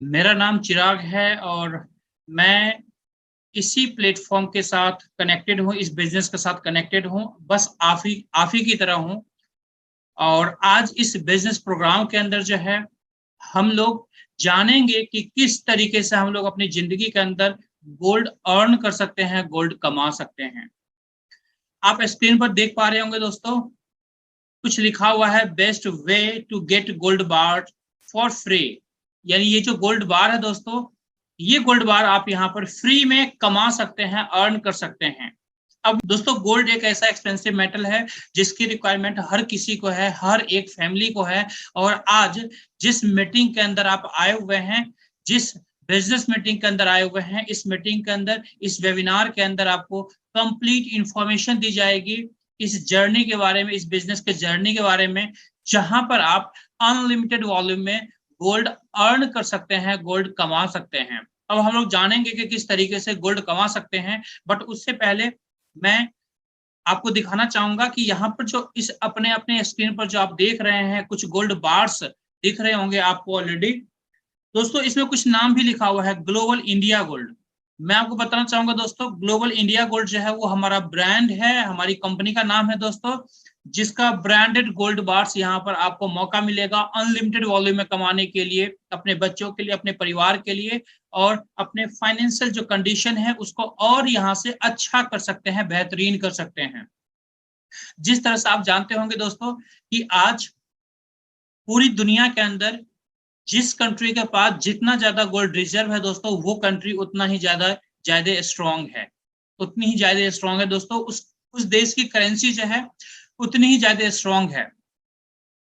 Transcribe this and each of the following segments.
मेरा नाम चिराग है और मैं इसी प्लेटफॉर्म के साथ कनेक्टेड हूँ, इस बिजनेस के साथ कनेक्टेड हूँ, बस आप ही की तरह हूँ। और आज इस बिजनेस प्रोग्राम के अंदर जो है हम लोग जानेंगे कि किस तरीके से हम लोग अपनी जिंदगी के अंदर गोल्ड अर्न कर सकते हैं, गोल्ड कमा सकते हैं। आप स्क्रीन पर देख पा रहे होंगे दोस्तों, कुछ लिखा हुआ है best way to get gold bar for free. यानी ये जो गोल्ड बार है दोस्तों, ये गोल्ड बार आप यहाँ पर फ्री में कमा सकते हैं, अर्न कर सकते हैं। अब दोस्तों, गोल्ड एक ऐसा एक्सपेंसिव मेटल है जिसकी रिक्वायरमेंट हर किसी को है, हर एक फैमिली को है। और आज जिस मीटिंग के अंदर आप आए हुए हैं, जिस बिजनेस मीटिंग के अंदर आए हुए हैं, इस मीटिंग के अंदर, इस वेबिनार के अंदर आपको कंप्लीट इंफॉर्मेशन दी जाएगी इस जर्नी के बारे में, इस बिजनेस के जर्नी के बारे में, जहां पर आप अनलिमिटेड वॉल्यूम में गोल्ड अर्न कर सकते हैं, गोल्ड कमा सकते हैं। अब हम लोग जानेंगे कि किस तरीके से गोल्ड कमा सकते हैं, बट उससे पहले मैं आपको दिखाना चाहूंगा कि यहाँ पर जो इस अपने अपने स्क्रीन पर जो आप देख रहे हैं, कुछ गोल्ड बार्स दिख रहे होंगे आपको ऑलरेडी। दोस्तों, इसमें कुछ नाम भी लिखा हुआ है, ग्लोबल इंडिया गोल्ड। मैं आपको बताना चाहूंगा दोस्तों, ग्लोबल इंडिया गोल्ड जो है वो हमारा ब्रांड है, हमारी कंपनी का नाम है दोस्तों, जिसका ब्रांडेड गोल्ड बार्स यहाँ पर आपको मौका मिलेगा अनलिमिटेड वॉल्यूम में कमाने के लिए, अपने बच्चों के लिए, अपने परिवार के लिए, और अपने फाइनेंशियल जो कंडीशन है उसको और यहाँ से अच्छा कर सकते हैं, बेहतरीन कर सकते हैं। जिस तरह से आप जानते होंगे दोस्तों कि आज पूरी दुनिया के अंदर जिस कंट्री के पास जितना ज्यादा गोल्ड रिजर्व है दोस्तों, वो कंट्री उतना ही ज्यादा ज्यादा स्ट्रांग है, उतनी ही ज्यादा स्ट्रांग है दोस्तों। उस देश की करेंसी जो है उतनी ही ज्यादा स्ट्रांग है।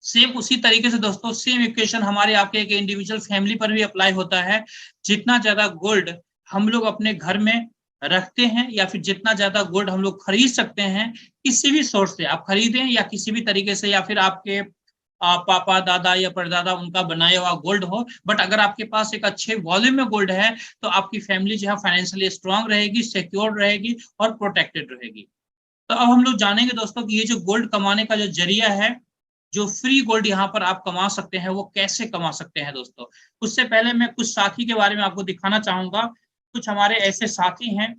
सेम उसी तरीके से दोस्तों, सेम इक्वेशन हमारे आपके एक इंडिविजुअल फैमिली पर भी अप्लाई होता है। जितना ज्यादा गोल्ड हम लोग अपने घर में रखते हैं, या फिर जितना ज्यादा गोल्ड हम लोग खरीद सकते हैं, किसी भी सोर्स से आप खरीदें या किसी भी तरीके से, या फिर आपके पापा दादा या परदादा उनका बनाया हुआ गोल्ड हो, बट अगर आपके पास एक अच्छे वॉल्यूम में गोल्ड है तो आपकी फैमिली जो है फाइनेंशियली स्ट्रांग रहेगी, सिक्योर रहेगी और प्रोटेक्टेड रहेगी। तो अब हम लोग जानेंगे दोस्तों कि ये जो गोल्ड कमाने का जो जरिया है, जो फ्री गोल्ड यहाँ पर आप कमा सकते हैं, वो कैसे कमा सकते हैं दोस्तों। उससे पहले मैं कुछ साथी के बारे में आपको दिखाना चाहूंगा। कुछ हमारे ऐसे साथी हैं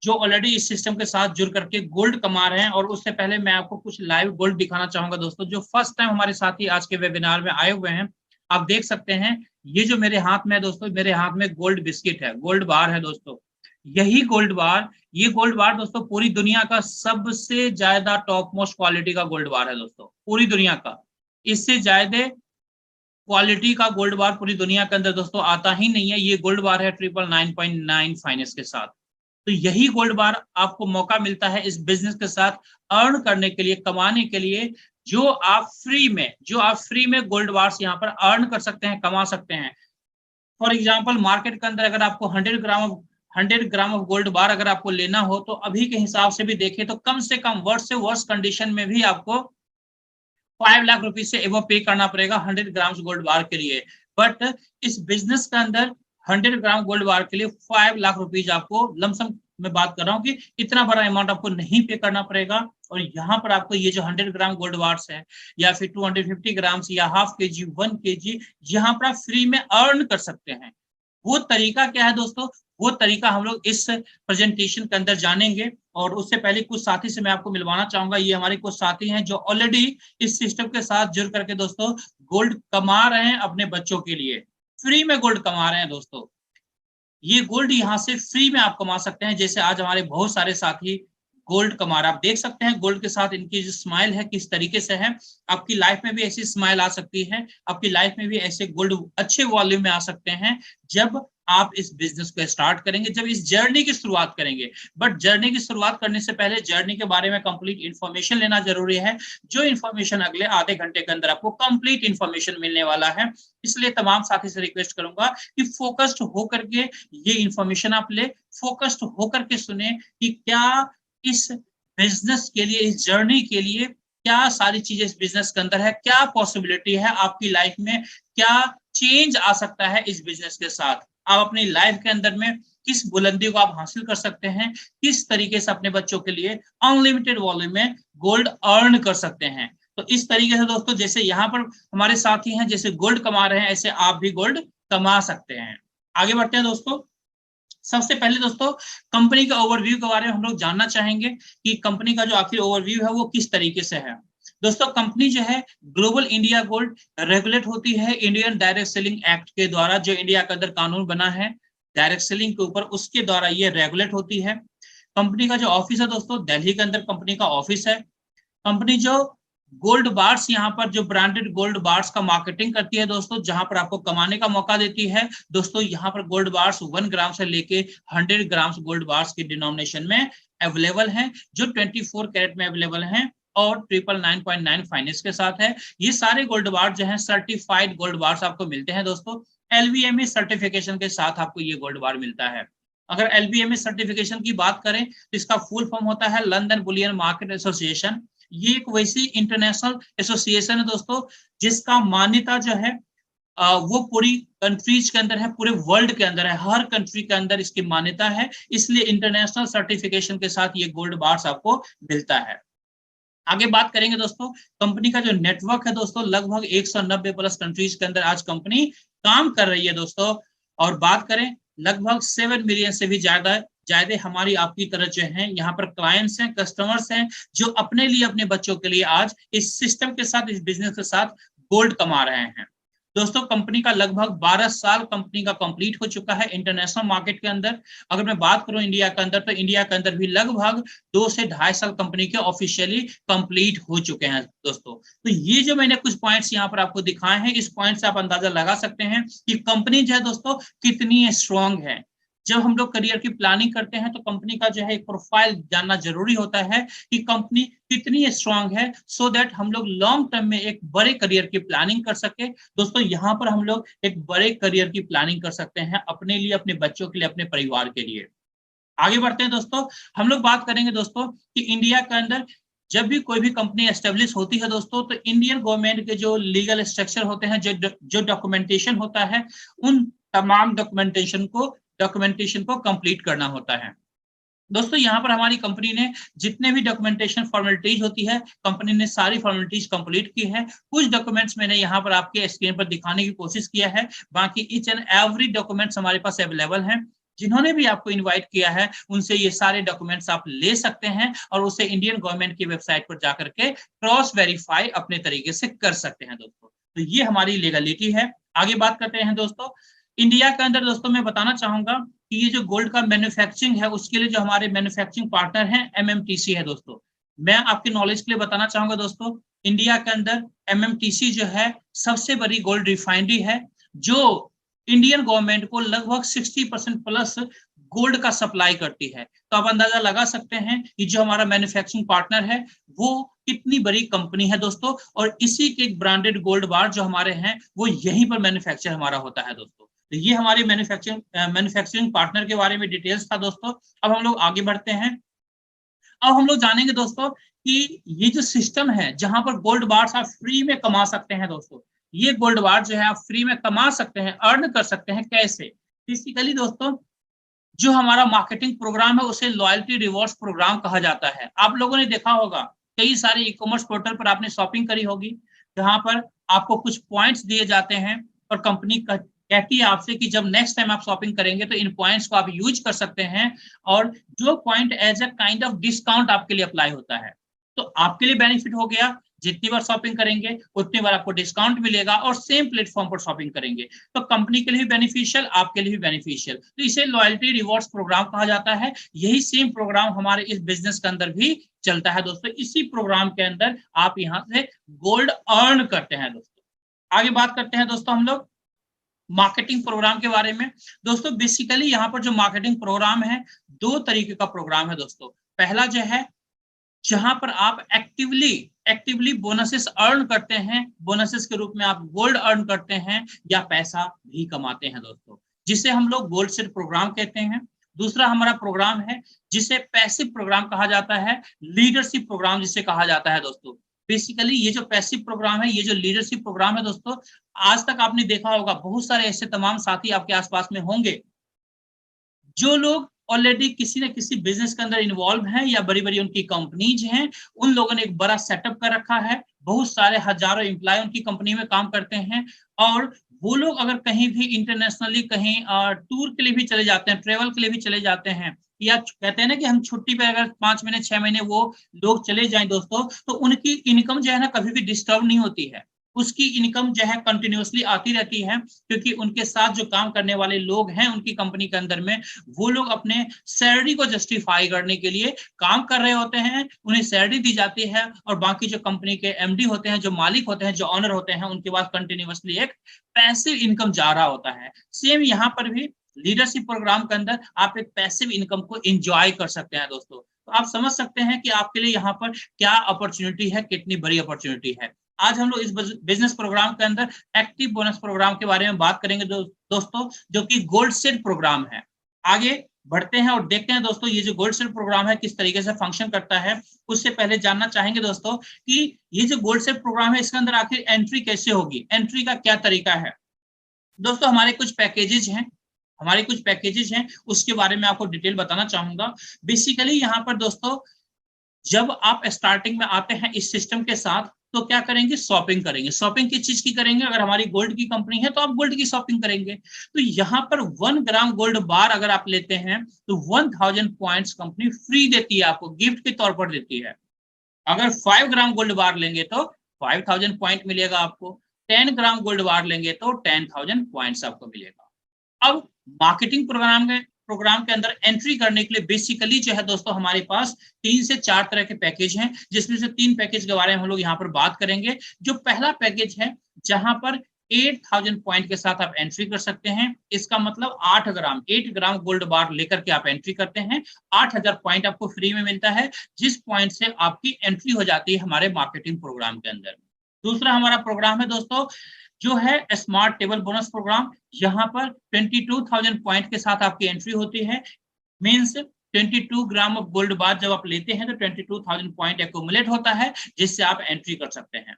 जो ऑलरेडी इस सिस्टम के साथ जुड़ करके गोल्ड कमा रहे हैं, और उससे पहले मैं आपको कुछ लाइव गोल्ड दिखाना चाहूंगा दोस्तों, जो फर्स्ट टाइम हमारे साथी आज के वेबिनार में आए हुए हैं। आप देख सकते हैं, ये जो मेरे हाथ में है दोस्तों, मेरे हाथ में गोल्ड बिस्किट है, गोल्ड बार है दोस्तों। यही गोल्ड बार, ये गोल्ड बार दोस्तों पूरी दुनिया का सबसे ज्यादा टॉप मोस्ट क्वालिटी का गोल्ड बार है दोस्तों, पूरी दुनिया का। इससे ज्यादा क्वालिटी का गोल्ड बार पूरी दुनिया के अंदर दोस्तों आता ही नहीं है। ये गोल्ड बार है 999.9 फाइनेंस के साथ। तो यही गोल्ड बार आपको मौका मिलता है इस बिजनेस के साथ अर्न करने के लिए, कमाने के लिए, जो आप फ्री में गोल्ड बार्स यहाँ पर अर्न कर सकते हैं, कमा सकते हैं। फॉर एग्जाम्पल, मार्केट के अंदर अगर आपको 100 ग्राम ऑफ गोल्ड बार अगर आपको लेना हो, तो अभी के हिसाब से भी देखें तो कम से कम वर्ष से वर्ष कंडीशन में भी आपको 5 लाख रुपीज से एवं पे करना पड़ेगा 100 ग्राम गोल्ड बार के लिए। बट इस बिजनेस के अंदर 100 ग्राम गोल्ड बार के लिए 5 लाख रुपीज आपको लमसम, मैं बात कर रहा हूँ कि इतना बड़ा अमाउंट आपको नहीं पे करना पड़ेगा। और यहाँ पर आपको ये जो 100 ग्राम गोल्ड बार्स है, या फिर 250 ग्राम्स या हाफ के जी, 1 kg, यहाँ पर आप फ्री में अर्न कर सकते हैं। वो तरीका क्या है दोस्तों, वो तरीका हम लोग इस प्रेजेंटेशन के अंदर जानेंगे। और उससे पहले कुछ साथी से मैं आपको मिलवाना चाहूंगा। ये हमारे कुछ साथी हैं जो ऑलरेडी इस सिस्टम के साथ जुड़ करके दोस्तों गोल्ड कमा रहे हैं, अपने बच्चों के लिए फ्री में गोल्ड कमा रहे हैं दोस्तों। ये गोल्ड यहाँ से फ्री में आप कमा सकते हैं। जैसे आज हमारे बहुत सारे साथी गोल्ड कमा रहे हैं, आप देख सकते हैं गोल्ड के साथ इनकी जो स्माइल है किस तरीके से है। आपकी लाइफ में भी ऐसी स्माइल आ सकती है, आपकी लाइफ में भी ऐसे गोल्ड अच्छे वॉल्यूम में आ सकते हैं जब आप इस बिजनेस को स्टार्ट करेंगे, जब इस जर्नी की शुरुआत करेंगे। बट जर्नी की शुरुआत करने से पहले जर्नी के बारे में कंप्लीट इन्फॉर्मेशन लेना जरूरी है, जो इन्फॉर्मेशन अगले आधे घंटे के अंदर आपको कंप्लीट इन्फॉर्मेशन मिलने वाला है। इसलिए तमाम साथी से रिक्वेस्ट करूंगा कि फोकस्ड होकर के ये इन्फॉर्मेशन आप ले, फोकस्ड होकर के सुने कि क्या इस बिजनेस के लिए, इस जर्नी के लिए क्या सारी चीजें इस बिजनेस के अंदर है, क्या पॉसिबिलिटी है आपकी लाइफ में, क्या चेंज आ सकता है इस बिजनेस के साथ। आप अपनी लाइफ के अंदर में किस बुलंदी को आप हासिल कर सकते हैं, किस तरीके से अपने बच्चों के लिए अनलिमिटेड वॉल्यूम में गोल्ड अर्न कर सकते हैं। तो इस तरीके से दोस्तों, जैसे यहाँ पर हमारे साथी हैं जैसे गोल्ड कमा रहे हैं, ऐसे आप भी गोल्ड कमा सकते हैं। आगे बढ़ते हैं दोस्तों। सबसे पहले दोस्तों कंपनी का ओवरव्यू के बारे में हम लोग जानना चाहेंगे कि कंपनी का जो आखिर ओवरव्यू है वो किस तरीके से है। दोस्तों कंपनी जो है ग्लोबल इंडिया गोल्ड रेगुलेट होती है इंडियन डायरेक्ट सेलिंग एक्ट के द्वारा, जो इंडिया के अंदर कानून बना है डायरेक्ट सेलिंग के ऊपर, उसके द्वारा ये रेगुलेट होती है। कंपनी का जो ऑफिस है दोस्तों दिल्ली के अंदर कंपनी का ऑफिस है। कंपनी जो गोल्ड बार्स, यहाँ पर जो ब्रांडेड गोल्ड बार्स का मार्केटिंग करती है दोस्तों, जहां पर आपको कमाने का मौका देती है दोस्तों। यहाँ पर गोल्ड बार्स 1 ग्राम से लेके 100 ग्राम गोल्ड बार्स की डिनोमिनेशन में अवेलेबल हैं, जो 24 कैरेट में अवेलेबल हैं और 999.9 फाइनेंस के साथ है। ये सारे गोल्ड बार्स जो हैं सर्टिफाइड गोल्ड बार्स आपको मिलते हैं दोस्तों। LVME सर्टिफिकेशन के साथ आपको ये गोल्ड बार मिलता है। अगर LVME सर्टिफिकेशन की बात करें तो इसका फुल फॉर्म होता है लंदन बुलियन मार्केट एसोसिएशन। ये एक वैसी इंटरनेशनल एसोसिएशन है दोस्तों जिसका मान्यता जो है वो पूरी कंट्रीज के अंदर है, पूरे वर्ल्ड के अंदर है, हर कंट्री के अंदर इसकी मान्यता है। इसलिए इंटरनेशनल सर्टिफिकेशन के साथ ये गोल्ड बार्स आपको मिलता है। आगे बात करेंगे दोस्तों कंपनी का जो नेटवर्क है दोस्तों, लगभग 190 प्लस कंट्रीज के अंदर आज कंपनी काम कर रही है दोस्तों। और बात करें लगभग 7 मिलियन से भी ज्यादा हमारी आपकी तरह जो है यहाँ पर क्लाइंट्स हैं, कस्टमर्स हैं, जो अपने लिए अपने बच्चों के लिए आज इस सिस्टम के साथ, इस बिजनेस के साथ गोल्ड कमा रहे हैं दोस्तों। कंपनी का लगभग 12 साल कंपनी का कंप्लीट हो चुका है इंटरनेशनल मार्केट के अंदर। अगर मैं बात करूं इंडिया के अंदर, तो इंडिया के अंदर भी लगभग 2 से 2.5 साल कंपनी के ऑफिशियली कंप्लीट हो चुके हैं दोस्तों। तो ये जो मैंने कुछ पॉइंट्स यहाँ पर आपको दिखाए हैं, इस पॉइंट से आप अंदाजा लगा सकते हैं कि कंपनी जो है दोस्तों कितनी स्ट्रांग है। जब हम लोग करियर की प्लानिंग करते हैं तो कंपनी का जो है एक प्रोफाइल जानना जरूरी होता है कि कंपनी कितनी स्ट्रांग है, सो दैट हम लोग लॉन्ग टर्म में एक बड़े करियर की प्लानिंग कर सके दोस्तों। यहाँ पर हम लोग एक बड़े करियर की प्लानिंग कर सकते हैं अपने लिए, अपने बच्चों के लिए, अपने परिवार के लिए। आगे बढ़ते हैं दोस्तों। हम लोग बात करेंगे दोस्तों कि इंडिया के अंदर जब भी कोई भी कंपनी एस्टेब्लिश होती है दोस्तों, तो इंडियन गवर्नमेंट के जो लीगल स्ट्रक्चर होते हैं, जो डॉक्यूमेंटेशन होता है, उन तमाम डॉक्यूमेंटेशन को कंप्लीट करना होता है दोस्तों। यहाँ पर हमारी कंपनी ने जितने भी डॉक्यूमेंटेशन फॉर्मेलिटीज होती है, कंपनी ने सारी फॉर्मेलिटीज कंप्लीट की है। कुछ डॉक्यूमेंट्स मैंने यहाँ पर आपके स्क्रीन पर दिखाने की कोशिश किया है, बाकी ईच एंड एवरी डॉक्यूमेंट्स हमारे पास अवेलेबल हैं। जिन्होंने भी आपको इनवाइट किया है उनसे ये सारे डॉक्यूमेंट्स आप ले सकते हैं और उसे इंडियन गवर्नमेंट की वेबसाइट पर जाकर के क्रॉस वेरीफाई अपने तरीके से कर सकते हैं दोस्तों। तो ये हमारी लीगलिटी है। आगे बात करते हैं दोस्तों। इंडिया के अंदर दोस्तों मैं बताना चाहूंगा कि ये जो गोल्ड का मैन्युफैक्चरिंग है, उसके लिए जो हमारे मैन्युफैक्चरिंग पार्टनर हैं MMTC है दोस्तों। मैं आपके नॉलेज के लिए बताना चाहूंगा दोस्तों, इंडिया के अंदर MMTC जो है सबसे बड़ी गोल्ड रिफाइनरी है, जो इंडियन गवर्नमेंट को लगभग 60% प्लस गोल्ड का सप्लाई करती है। तो आप अंदाजा लगा सकते हैं कि जो हमारा मैन्युफैक्चरिंग पार्टनर है वो कितनी बड़ी कंपनी है दोस्तों। और इसी के ब्रांडेड गोल्ड बार जो हमारे हैं वो यहीं पर मैन्युफैक्चर हमारा होता है दोस्तों। तो ये हमारे मैन्युफैक्चरिंग पार्टनर के बारे में डिटेल्स था दोस्तों। अब हम लोग आगे बढ़ते हैं। अब हम लोग जानेंगे दोस्तों कि ये जो सिस्टम है जहां पर गोल्ड बार्स आप फ्री में कमा सकते हैं दोस्तों, ये गोल्ड बार जो है आप फ्री में कमा सकते हैं, अर्न कर सकते हैं। कैसे? बेसिकली दोस्तों जो हमारा मार्केटिंग प्रोग्राम है उसे लॉयल्टी रिवॉर्ड्स प्रोग्राम कहा जाता है। आप लोगों ने देखा होगा कई सारे ई कॉमर्स पोर्टल पर आपने शॉपिंग करी होगी, जहां पर आपको कुछ पॉइंट्स दिए जाते हैं और कंपनी कहती है आपसे कि जब नेक्स्ट टाइम आप शॉपिंग करेंगे तो इन पॉइंट्स को आप यूज कर सकते हैं, और जो point as a kind of discount आपके लिए अप्लाई होता है। तो आपके लिए बेनिफिट हो गया, जितनी बार शॉपिंग करेंगे उतनी बार आपको डिस्काउंट मिलेगा और सेम प्लेटफॉर्म पर शॉपिंग करेंगे, तो कंपनी के लिए भी बेनिफिशियल, आपके लिए भी बेनिफिशियल। तो इसे लॉयल्टी रिवॉर्ड्स प्रोग्राम कहा जाता है। यही सेम प्रोग्राम हमारे इस बिजनेस के अंदर भी चलता है दोस्तों। इसी प्रोग्राम के अंदर आप यहाँ से गोल्ड अर्न करते हैं दोस्तों। आगे बात करते हैं दोस्तों हम लोग मार्केटिंग प्रोग्राम के बारे में। दोस्तों बेसिकली यहाँ पर जो मार्केटिंग प्रोग्राम है, 2 तरीके का प्रोग्राम है दोस्तों। पहला जो है जहां पर आप एक्टिवली बोनसेस अर्न करते हैं, बोनसेस के रूप में आप गोल्ड अर्न करते हैं या पैसा भी कमाते हैं दोस्तों, जिसे हम लोग गोल्ड सेट प्रोग्राम कहते हैं। दूसरा हमारा प्रोग्राम है जिसे पैसिव प्रोग्राम कहा जाता है, लीडरशिप प्रोग्राम जिसे कहा जाता है दोस्तों। बेसिकली ये जो पैसिव प्रोग्राम है, ये जो लीडरशिप प्रोग्राम है दोस्तों, आज तक आपने देखा होगा बहुत सारे ऐसे तमाम साथी आपके आसपास में होंगे जो लोग ऑलरेडी किसी न किसी बिजनेस के अंदर इन्वॉल्व हैं या बड़ी बड़ी उनकी कंपनीज हैं। उन लोगों ने एक बड़ा सेटअप कर रखा है, बहुत सारे हजारों एम्प्लॉय उनकी कंपनी में काम करते हैं और वो लोग अगर कहीं भी इंटरनेशनली कहीं टूर के लिए भी चले जाते हैं, ट्रेवल के लिए भी चले जाते हैं, या कहते हैं ना कि हम छुट्टी पे अगर 5 महीने 6 महीने वो लोग चले जाएं दोस्तों, तो उनकी इनकम जो है ना कभी भी डिस्टर्ब नहीं होती है। उसकी इनकम जो है कंटिन्यूअसली आती रहती है, क्योंकि उनके साथ जो काम करने वाले लोग हैं उनकी कंपनी के अंदर में, वो लोग अपने सैलरी को जस्टिफाई करने के लिए काम कर रहे होते हैं, उन्हें सैलरी दी जाती है, और बाकी जो कंपनी के एमडी होते हैं, जो मालिक होते हैं, जो ऑनर होते हैं, उनके पास कंटिन्यूअसली एक पैसिव इनकम जा रहा होता है। सेम यहाँ पर भी लीडरशिप प्रोग्राम के अंदर आप एक पैसिव इनकम को एंजॉय कर सकते हैं दोस्तों। तो आप समझ सकते हैं कि आपके लिए यहाँ पर क्या अपॉर्चुनिटी है, कितनी बड़ी अपॉर्चुनिटी है। आज हम लोग इस बिजनेस प्रोग्राम के अंदर एक्टिव बोनस प्रोग्राम के बारे में बात करेंगे दोस्तों, जो कि गोल्ड सेट प्रोग्राम है। आगे बढ़ते हैं और देखते हैं दोस्तों ये जो गोल्ड सेट प्रोग्राम है किस तरीके से फंक्शन करता है। उससे पहले जानना चाहेंगे दोस्तों कि ये जो गोल्ड सेट प्रोग्राम है इसके अंदर आखिर एंट्री कैसे होगी, एंट्री का क्या तरीका है। दोस्तों हमारे कुछ पैकेजेज हैं, उसके बारे में आपको डिटेल बताना चाहूंगा। बेसिकली यहाँ पर दोस्तों जब आप स्टार्टिंग में आते हैं इस सिस्टम के साथ, तो क्या करेंगे, शॉपिंग करेंगे। शॉपिंग किस चीज की करेंगे, अगर हमारी गोल्ड की कंपनी है तो आप गोल्ड की शॉपिंग करेंगे। तो यहाँ पर 1 ग्राम गोल्ड बार अगर आप लेते हैं तो 1000 पॉइंट्स कंपनी फ्री देती है, आपको गिफ्ट के तौर पर देती है। अगर 5 ग्राम गोल्ड बार लेंगे तो 5000 पॉइंट मिलेगा आपको। 10 ग्राम गोल्ड बार लेंगे तो 10,000 पॉइंट्स आपको मिलेगा। अब मार्केटिंग प्रोग्राम के अंदर एंट्री करने के लिए बेसिकली जो है दोस्तों हमारे पास 3 से 4 तरह के पैकेज हैं, जिसमें से 3 पैकेज के बारे में हम लोग यहाँ पर बात करेंगे। जो पहला पैकेज है जहां पर 8000 पॉइंट के साथ आप एंट्री कर सकते हैं, इसका मतलब 8 ग्राम गोल्ड बार लेकर के आप एंट्री करते हैं, 8000 पॉइंट आपको फ्री में मिलता है, जिस पॉइंट से आपकी एंट्री हो जाती है हमारे मार्केटिंग प्रोग्राम के अंदर। दूसरा हमारा प्रोग्राम है दोस्तों जो है स्मार्ट टेबल बोनस प्रोग्राम। यहाँ पर 22,000 पॉइंट के साथ आपकी एंट्री होती है। मीन्स 22 ग्राम ऑफ गोल्ड बार जब आप लेते हैं तो 22,000 पॉइंट एक्यूमुलेट होता है, जिससे आप एंट्री कर सकते हैं।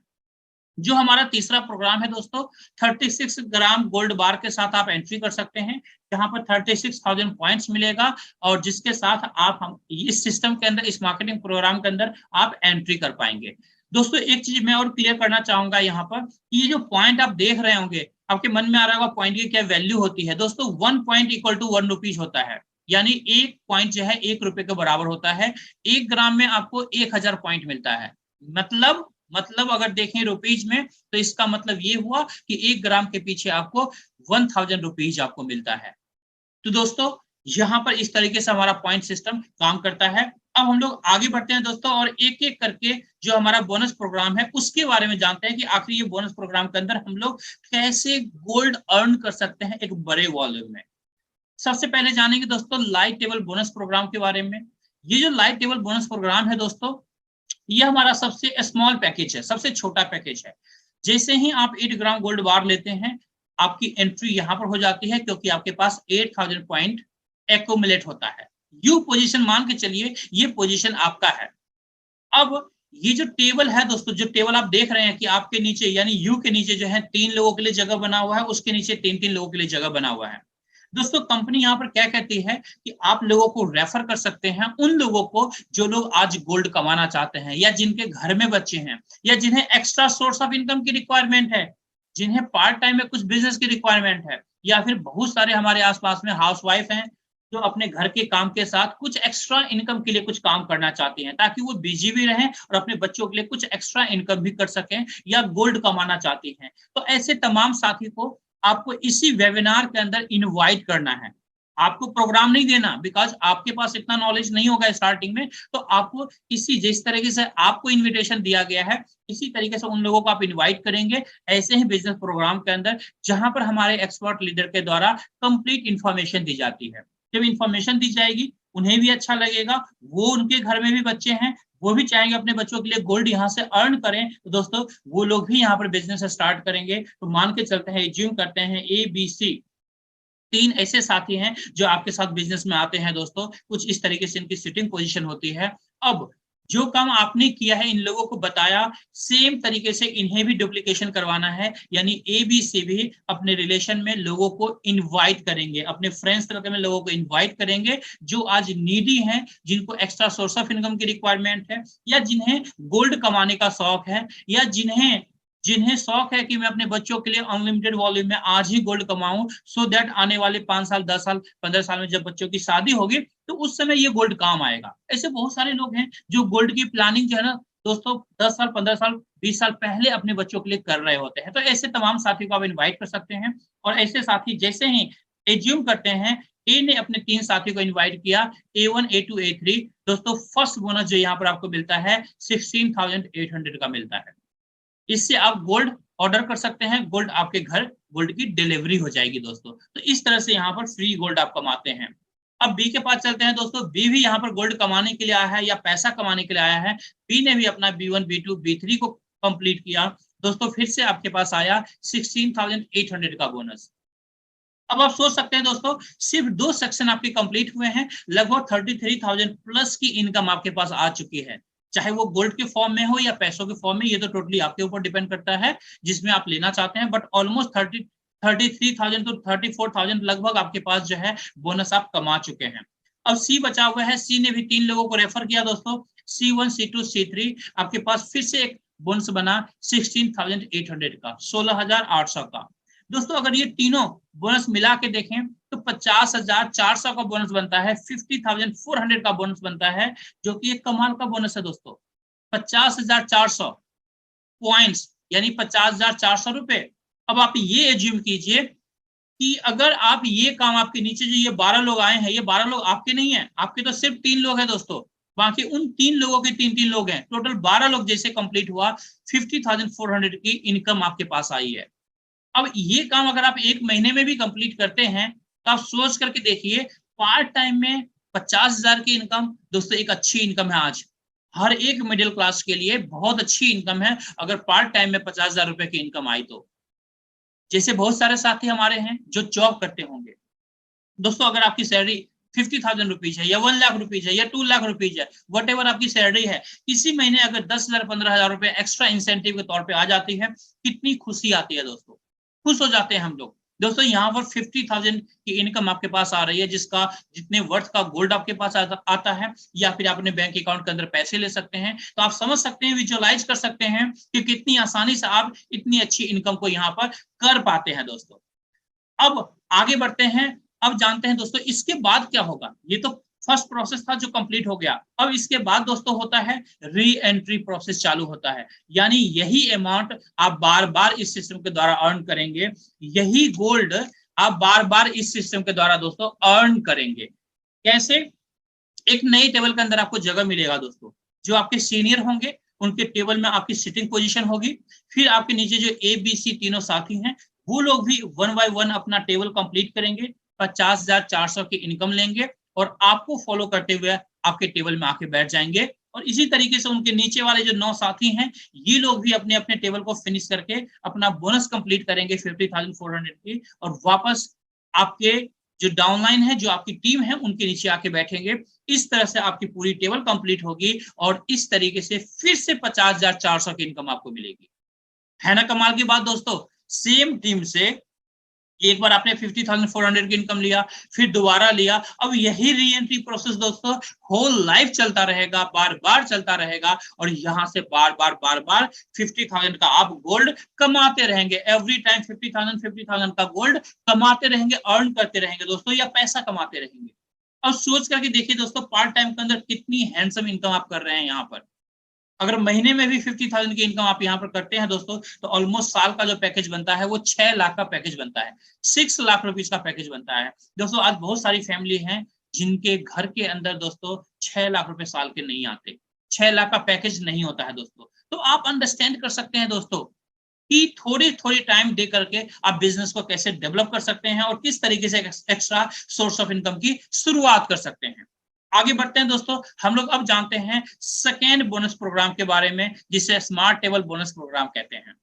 जो हमारा तीसरा प्रोग्राम है दोस्तों 36 ग्राम गोल्ड बार के साथ आप एंट्री कर सकते हैं, जहां पर 36,000 पॉइंट्स मिलेगा, और जिसके साथ आप हम इस सिस्टम के अंदर, इस मार्केटिंग प्रोग्राम के अंदर आप एंट्री कर पाएंगे। दोस्तों एक चीज मैं और क्लियर करना चाहूंगा यहाँ पर, ये जो पॉइंट आप देख रहे होंगे, आपके मन में आ रहा होगा पॉइंट की क्या वैल्यू होती है। दोस्तों 1 पॉइंट इक्वल टू 1 रुपीज होता है, यानी एक पॉइंट जो है 1 रुपए के बराबर होता है। 1 ग्राम में आपको 1000 पॉइंट मिलता है। मतलब अगर देखें रुपीज में, तो इसका मतलब ये हुआ कि 1 ग्राम के पीछे आपको 1000 रुपीज आपको मिलता है। तो दोस्तों यहाँ पर इस तरीके से हमारा पॉइंट सिस्टम काम करता है। अब हम लोग आगे बढ़ते हैं दोस्तों, और एक एक करके जो हमारा बोनस प्रोग्राम है उसके बारे में जानते हैं कि आखिर ये बोनस प्रोग्राम के अंदर हम लोग कैसे गोल्ड अर्न कर सकते हैं एक बड़े वॉल्यूम में। सबसे पहले जानेंगे दोस्तों लाइट टेबल बोनस प्रोग्राम के बारे में। ये जो लाइट टेबल बोनस प्रोग्राम है दोस्तों, ये हमारा सबसे स्मॉल पैकेज है, सबसे छोटा पैकेज है। जैसे ही आप 8 ग्राम गोल्ड बार लेते हैं, आपकी एंट्री यहां पर हो जाती है, क्योंकि आपके पास 8000 पॉइंट एक्यूमुलेट होता है। यू पोजीशन मान के चलिए, ये पोजीशन आपका है। अब ये जो टेबल है दोस्तों, जो टेबल आप देख रहे हैं कि आपके नीचे यानी यू के नीचे जो है 3 लोगों के लिए जगह बना हुआ है, उसके नीचे 3-3 लोगों के लिए जगह बना हुआ है। दोस्तों कंपनी यहाँ पर क्या कहती है कि आप लोगों को रेफर कर सकते हैं उन लोगों को जो लोग आज गोल्ड कमाना चाहते हैं, या जिनके घर में बच्चे हैं, या जिन्हें एक्स्ट्रा सोर्स ऑफ इनकम की रिक्वायरमेंट है, जिन्हें पार्ट टाइम में कुछ बिजनेस की रिक्वायरमेंट है, या फिर बहुत सारे हमारे आसपास में हाउसवाइफ हैं जो अपने घर के काम के साथ कुछ एक्स्ट्रा इनकम के लिए कुछ काम करना चाहती हैं, ताकि वो बिजी भी रहें और अपने बच्चों के लिए कुछ एक्स्ट्रा इनकम भी कर सकें, या गोल्ड कमाना चाहती हैं। तो ऐसे तमाम साथी को आपको इसी वेबिनार के अंदर इनवाइट करना है। आपको प्रोग्राम नहीं देना, बिकॉज आपके पास इतना नॉलेज नहीं होगा स्टार्टिंग में। तो आपको इसी जिस तरीके से आपको इनविटेशन दिया गया है, इसी तरीके से उन लोगों को आप इनवाइट करेंगे ऐसे ही बिजनेस प्रोग्राम के अंदर, जहां पर हमारे एक्सपर्ट लीडर के द्वारा कंप्लीट इंफॉर्मेशन दी जाती है। जब इंफॉर्मेशन दी जाएगी, उन्हें भी अच्छा लगेगा, वो उनके घर में भी बच्चे हैं, वो भी चाहेंगे अपने बच्चों के लिए गोल्ड यहाँ से अर्न करें, तो दोस्तों वो लोग भी यहाँ पर बिजनेस स्टार्ट करेंगे। तो मान के चलते हैं, एज्यूम करते हैं ABC 3 ऐसे साथी हैं जो आपके साथ बिजनेस में आते हैं दोस्तों। कुछ इस तरीके से इनकी सिटिंग पोजीशन होती है। अब जो काम आपने किया है, इन लोगों को बताया, सेम तरीके से इन्हें भी डुप्लीकेशन करवाना है, यानी ABC भी अपने रिलेशन में लोगों को इनवाइट करेंगे, अपने फ्रेंड्स सर्कल में लोगों को इनवाइट करेंगे जो आज नीडी हैं, जिनको एक्स्ट्रा सोर्स ऑफ इनकम की रिक्वायरमेंट है, या जिन्हें गोल्ड कमाने का शौक है, या जिन्हें जिन्हें शौक है कि मैं अपने बच्चों के लिए अनलिमिटेड वॉल्यूम में आज ही गोल्ड कमाऊं, सो दैट आने वाले 5 साल, 10 साल, 15 साल में जब बच्चों की शादी होगी तो उस समय ये गोल्ड काम आएगा। ऐसे बहुत सारे लोग हैं जो गोल्ड की प्लानिंग जो है ना दोस्तों 10 साल, 15 साल, 20 साल पहले अपने बच्चों के लिए कर रहे होते हैं। तो ऐसे तमाम साथी को आप इनवाइट कर सकते हैं, और ऐसे साथी जैसे ही एज्यूम करते हैं ए ने अपने 3 साथियों को इनवाइट किया, A1, A2, A3, दोस्तों फर्स्ट बोनस जो यहाँ पर आपको मिलता है 16,800 का मिलता है। इससे आप गोल्ड ऑर्डर कर सकते हैं, गोल्ड आपके घर गोल्ड की डिलीवरी हो जाएगी दोस्तों। तो इस तरह से यहाँ पर फ्री गोल्ड आप कमाते हैं। अब बी के पास चलते हैं दोस्तों। बी भी यहाँ पर गोल्ड कमाने के लिए आया है या पैसा कमाने के लिए आया है। बी ने भी अपना B1, B2, B3 को कंप्लीट किया दोस्तों, फिर से आपके पास आया 16,800 का बोनस। अब आप सोच सकते हैं दोस्तों, सिर्फ 2 सेक्शन आपके कंप्लीट हुए हैं, लगभग 33,000 प्लस की इनकम आपके पास आ चुकी है। चाहे वो गोल्ड के फॉर्म में हो या पैसों के फॉर्म में, ये तो टोटली आपके ऊपर डिपेंड करता है जिसमें आप लेना चाहते हैं। बट ऑलमोस्ट 33,000 टू 34,000 लगभग आपके पास जो है बोनस आप कमा चुके हैं। अब सी बचा हुआ है। सी ने भी 3 लोगों को रेफर किया दोस्तों, C1, C2, C3। आपके पास फिर से एक बोनस बना 16,800 का, 16,800 का। दोस्तों अगर ये तीनों बोनस मिला के देखें तो 50,400 का बोनस बनता है, 50,400 का बोनस बनता है, जो कि एक कमाल का बोनस है दोस्तों। 50,400 पॉइंट्स यानी 50,400 रुपए। अब आप ये एज्यूम कीजिए कि अगर आप ये काम, आपके नीचे जो ये 12 लोग आए हैं, ये 12 लोग आपके नहीं है, आपके तो सिर्फ 3 लोग हैं दोस्तों, बाकी उन 3 लोगों के 3-3 लोग हैं, टोटल 12 लोग जैसे कंप्लीट हुआ, 50,400 की इनकम आपके पास आई है। अब ये काम अगर आप 1 महीने में भी कंप्लीट करते हैं तो आप सोच करके देखिए, पार्ट टाइम में 50,000 की इनकम दोस्तों एक अच्छी इनकम है। आज हर एक मिडिल क्लास के लिए बहुत अच्छी इनकम है अगर पार्ट टाइम में 50,000 रुपए की इनकम आई तो। जैसे बहुत सारे साथी हमारे हैं जो जॉब करते होंगे दोस्तों, अगर आपकी सैलरी 50,000 रुपीज है या 1 लाख रुपीज है या 2 लाख रुपीज है, वट एवर आपकी सैलरी है, इसी महीने अगर 10,000 15,000 रुपए एक्स्ट्रा इंसेंटिव के तौर पे आ जाती है, कितनी खुशी आती है दोस्तों, खुश हो जाते हैं हम लोग। दोस्तों यहाँ पर 50,000 की इनकम आपके पास आ रही है, जिसका जितने वर्थ का गोल्ड आपके पास आता है, या फिर आप अपने बैंक अकाउंट के अंदर पैसे ले सकते हैं। तो आप समझ सकते हैं, विजुअलाइज कर सकते हैं कि कितनी आसानी से आप इतनी अच्छी इनकम को यहाँ पर कर पाते हैं दोस्तों। अब आगे बढ़ते हैं। अब जानते हैं दोस्तों इसके बाद क्या होगा। ये तो फर्स्ट प्रोसेस था जो कंप्लीट हो गया। अब इसके बाद दोस्तों होता है री एंट्री प्रोसेस चालू होता है, यानी यही अमाउंट आप बार बार इस सिस्टम के द्वारा अर्न करेंगे, यही गोल्ड आप बार बार इस सिस्टम के द्वारा दोस्तों अर्न करेंगे। कैसे? एक नई टेबल के अंदर आपको जगह मिलेगा दोस्तों, जो आपके सीनियर होंगे उनके टेबल में आपकी सिटिंग पोजीशन होगी। फिर आपके नीचे जो ABC तीनों साथी हैं वो लोग भी 1 बाय 1 अपना टेबल कंप्लीट करेंगे, 50,400 की इनकम लेंगे और आपको फॉलो करते हुए आपके टेबल में आके बैठ जाएंगे। और इसी तरीके से उनके नीचे वाले जो 9 साथी हैं ये लोग भी अपने अपने टेबल को फिनिश करके अपना बोनस कंप्लीट करेंगे 50,400 की, और वापस आपके जो डाउनलाइन है, जो आपकी टीम है, उनके नीचे आके बैठेंगे। इस तरह से आपकी पूरी टेबल कंप्लीट होगी और इस तरीके से फिर से 50,400 की इनकम आपको मिलेगी। है ना कमाल की बात दोस्तों। सेम टीम से एक बार आपने 50,400 की इनकम लिया, फिर दोबारा लिया। अब यही री एंट्री प्रोसेस दोस्तों होल लाइफ चलता रहेगा, बार बार चलता रहेगा, और यहां से बार बार 50,000 का आप गोल्ड कमाते रहेंगे। एवरी टाइम 50,000 का गोल्ड कमाते रहेंगे, अर्न करते रहेंगे दोस्तों, या पैसा कमाते रहेंगे। अब सोच करके देखिए दोस्तों, पार्ट टाइम के अंदर कितनी हैंडसम इनकम आप कर रहे हैं। यहाँ पर अगर महीने में भी 50,000 की इनकम आप यहाँ पर करते हैं दोस्तों, तो ऑलमोस्ट साल का जो पैकेज बनता है वो 6 लाख का पैकेज बनता है, 6 लाख रुपीज का पैकेज बनता है दोस्तों। आज बहुत सारी फैमिली हैं जिनके घर के अंदर दोस्तों 6 लाख रुपए साल के नहीं आते, 6 लाख का पैकेज नहीं होता है दोस्तों। तो आप अंडरस्टैंड कर सकते हैं दोस्तों कि थोड़ी थोड़ी टाइम दे करके आप बिजनेस को कैसे डेवलप कर सकते हैं और किस तरीके से एक्स्ट्रा सोर्स ऑफ इनकम की शुरुआत कर सकते हैं। आगे बढ़ते हैं दोस्तों, हम लोग अब जानते हैं सेकेंड बोनस प्रोग्राम के बारे में, जिसे स्मार्ट टेबल बोनस प्रोग्राम कहते हैं।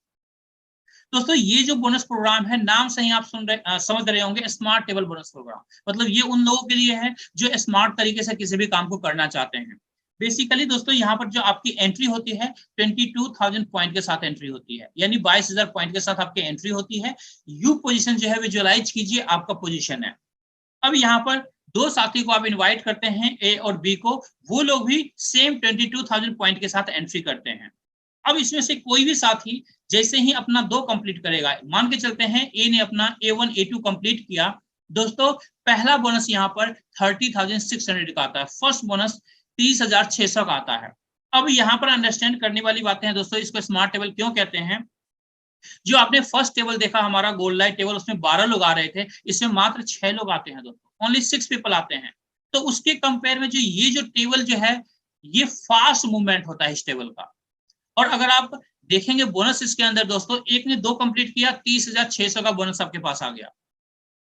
दोस्तों ये जो बोनस प्रोग्राम है, नाम से ही आप समझ रहे होंगे, स्मार्ट टेबल बोनस प्रोग्राम, मतलब ये उन लोगों के लिए है जो स्मार्ट तरीके से किसी भी काम को करना चाहते हैं। बेसिकली दोस्तों यहाँ पर जो आपकी एंट्री होती है 22,000 पॉइंट के साथ एंट्री होती है, यानी 22,000 पॉइंट के साथ आपकी एंट्री होती है। यू पोजीशन जो है विजुअलाइज कीजिए, आपका पोजीशन है। अब यहाँ पर 2 साथी को आप इनवाइट करते हैं, ए और बी को, वो लोग भी सेम 22,000 पॉइंट के साथ एंट्री करते हैं। अब इसमें से कोई भी साथी जैसे ही अपना 2 कंप्लीट करेगा, मान के चलते हैं ए ने अपना A1 A2 कंप्लीट किया दोस्तों, पहला बोनस यहाँ पर 30,600 का आता है, फर्स्ट बोनस 30,600 का आता है। अब यहाँ पर अंडरस्टैंड करने वाली बातें हैं दोस्तों, इसको स्मार्ट टेबल क्यों कहते हैं। जो आपने फर्स्ट टेबल देखा हमारा गोल्ड लाइट टेबल, उसमें 12 लोग आ रहे थे, इसमें मात्र 6 लोग आते हैं दोस्तों, ओनली 6 पीपल आते हैं। तो उसके कंपेयर में जो ये जो टेबल जो है, ये फास्ट मूवमेंट होता है इस टेबल का। और अगर आप देखेंगे बोनस इसके अंदर दोस्तों, एक ने 2 कंप्लीट किया, 30,600 का बोनस आपके पास आ गया।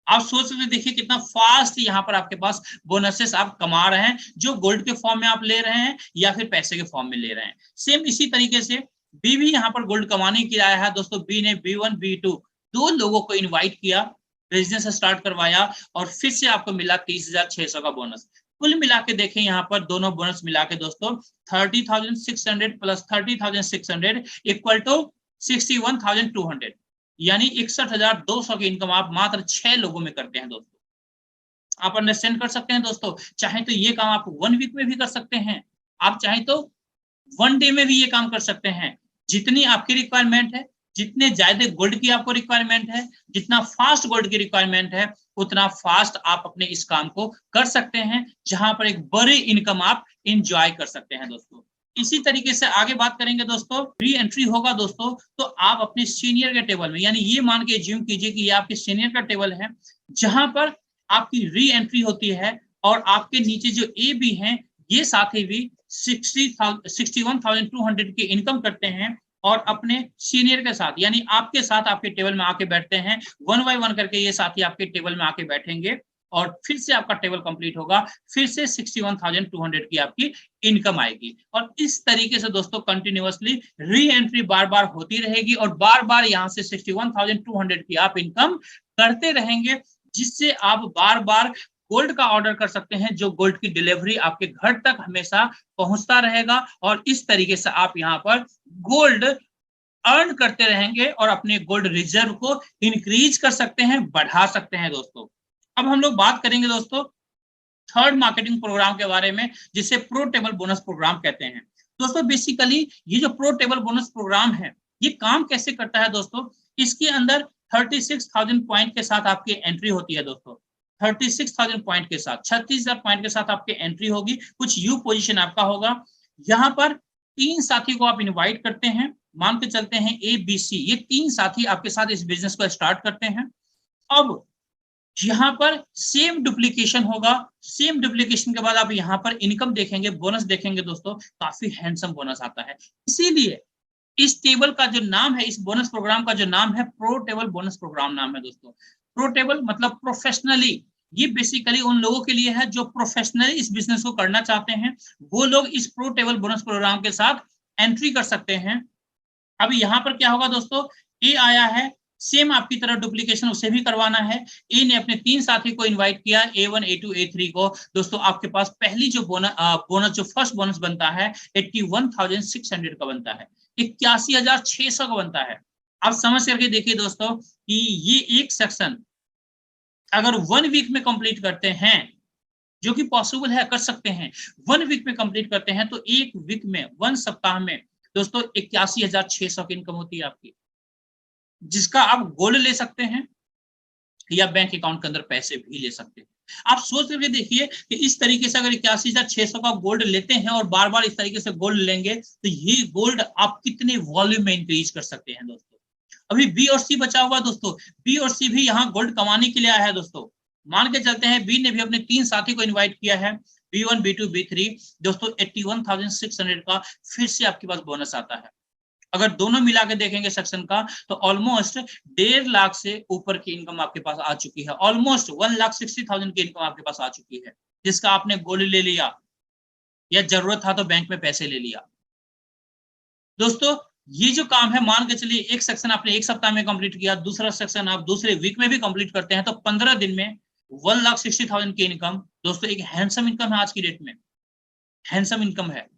आप सोच सकते देखिए कितना फास्ट यहाँ पर आपके पास बोनसेस आप कमा रहे हैं, जो गोल्ड के फॉर्म में आप ले रहे हैं या फिर पैसे के फॉर्म में ले रहे हैं। सेम इसी तरीके से बी भी यहाँ पर गोल्ड कमाने के लिए आया है दोस्तों। बी ने B1 B2 2 लोगों को इनवाइट किया, बिजनेस स्टार्ट करवाया और फिर से आपको मिला 30,600 का बोनस। कुल मिला के देखें यहाँ पर दोनों बोनस मिला के दोस्तों 30,600 प्लस 30,600 इक्वल टू 61,200, यानी 61,200 की इनकम आप मात्र 6 लोगों में करते हैं दोस्तों। आप अंडरस्टैंड कर सकते हैं दोस्तों। चाहे तो ये काम आप 1 वीक में भी कर सकते हैं, आप चाहे तो 1 डे में भी ये काम कर सकते हैं। जितनी आपकी रिक्वायरमेंट है, जितने ज्यादा गोल्ड की आपको रिक्वायरमेंट है, जितना फास्ट गोल्ड की रिक्वायरमेंट है, उतना फास्ट आप अपने इस काम को कर सकते हैं, जहां पर एक बड़ी इनकम आप इंजॉय कर सकते हैं दोस्तों। इसी तरीके से आगे बात करेंगे दोस्तों, री एंट्री होगा दोस्तों, तो आप अपने सीनियर के टेबल में, यानी ये मान के ज्यूम कीजिए कि ये आपके सीनियर का टेबल है, जहां पर आपकी री एंट्री होती है और आपके नीचे जो ए बी हैं, ये साथी भी 61,200 की इनकम करते हैं और अपने सीनियर के साथ, यानी आपके साथ आपके टेबल में आके बैठते हैं। 1 बाय 1 करके ये साथी आपके टेबल में आके बैठेंगे और फिर से आपका टेबल कंप्लीट होगा, फिर से 61,200 की आपकी इनकम आएगी। और इस तरीके से दोस्तों कंटिन्यूअसली री एंट्री बार बार होती रहेगी और बार बार यहाँ से 61,200 की आप इनकम करते रहेंगे, जिससे आप बार बार गोल्ड का ऑर्डर कर सकते हैं, जो गोल्ड की डिलीवरी आपके घर तक हमेशा पहुंचता रहेगा। और इस तरीके से आप यहाँ पर गोल्ड अर्न करते रहेंगे और अपने गोल्ड रिजर्व को इंक्रीज कर सकते हैं, बढ़ा सकते हैं दोस्तों। अब हम लोग बात करेंगे दोस्तों थर्ड मार्केटिंग प्रोग्राम के बारे में, जिसे प्रो टेबल बोनस प्रोग्राम कहते हैं दोस्तों। बेसिकली ये जो प्रो टेबल बोनस प्रोग्राम है, ये काम कैसे करता है दोस्तों। इसके अंदर 36,000 पॉइंट के साथ आपकी एंट्री होती है दोस्तों। 36,000 पॉइंट के साथ, 36,000 पॉइंट के साथ आपकी एंट्री होगी, कुछ यू पोजीशन आपका होगा। यहाँ पर 3 साथी को आप इनवाइट करते हैं, मान के चलते हैं ABC, ये 3 साथी आपके साथ इस बिजनेस को स्टार्ट करते हैं। अब यहाँ पर सेम डुप्लीकेशन होगा, सेम डुप्लीकेशन के बाद आप यहाँ पर इनकम देखेंगे, बोनस देखेंगे दोस्तों, काफी हैंडसम बोनस आता है। इसीलिए इस टेबल का जो नाम है, इस बोनस प्रोग्राम का जो नाम है, प्रो टेबल बोनस प्रोग्राम नाम है दोस्तों। प्रो टेबल मतलब प्रोफेशनली, ये बेसिकली उन लोगों के लिए है जो प्रोफेशनली इस बिजनेस को करना चाहते हैं, वो लोग इस प्रो टेबल बोनस प्रोग्राम के साथ एंट्री कर सकते हैं। अब यहाँ पर क्या होगा दोस्तों, ए आया है, सेम आपकी तरह डुप्लीकेशन उसे भी करवाना है। ए ने अपने 3 साथी को इनवाइट किया, A1 A2 A3 को दोस्तों। आपके पास पहली जो बोनस जो फर्स्ट बोनस बनता है 81,600 का बनता है, 81,600 का बनता है। आप समझ करके देखिए दोस्तों कि ये एक सेक्शन अगर 1 वीक में कंप्लीट करते हैं, जो कि पॉसिबल है, कर सकते हैं, 1 वीक में कंप्लीट करते हैं, तो 1 वीक में 1 सप्ताह में दोस्तों 81,600 की इनकम होती है आपकी, जिसका आप गोल्ड ले सकते हैं या बैंक अकाउंट के अंदर पैसे भी ले सकते हैं। आप सोच करके देखिए कि इस तरीके से अगर 81,600 का गोल्ड लेते हैं और बार बार इस तरीके से गोल्ड लेंगे, तो ये गोल्ड आप कितने वॉल्यूम में इंक्रीज कर सकते हैं दोस्तों। अभी बी और सी बचा हुआ दोस्तों, बी और सी भी यहाँ गोल्ड कमाने के लिए आया है दोस्तों। मान के चलते हैं बी ने भी अपने 3 साथी को इनवाइट किया है, B1 B2 B3 दोस्तों। 81,600 का फिर से आपके पास बोनस आता है। अगर दोनों मिला के देखेंगे सेक्शन का, तो ऑलमोस्ट 1.5 लाख से ऊपर की इनकम आपके पास आ चुकी है। ऑलमोस्ट 1,60,000 की इनकम आपके पास आ चुकी है, जिसका आपने गोल्ड ले लिया या जरूरत था तो बैंक में पैसे ले लिया दोस्तों। ये जो काम है, मान के चलिए एक सेक्शन आपने 1 सप्ताह में कंप्लीट किया, दूसरा सेक्शन आप दूसरे वीक में भी कंप्लीट करते हैं, तो 15 दिन में 1,60,000 की इनकम दोस्तों, एक हैंडसम इनकम है। आज की डेट में हैंडसम इनकम है।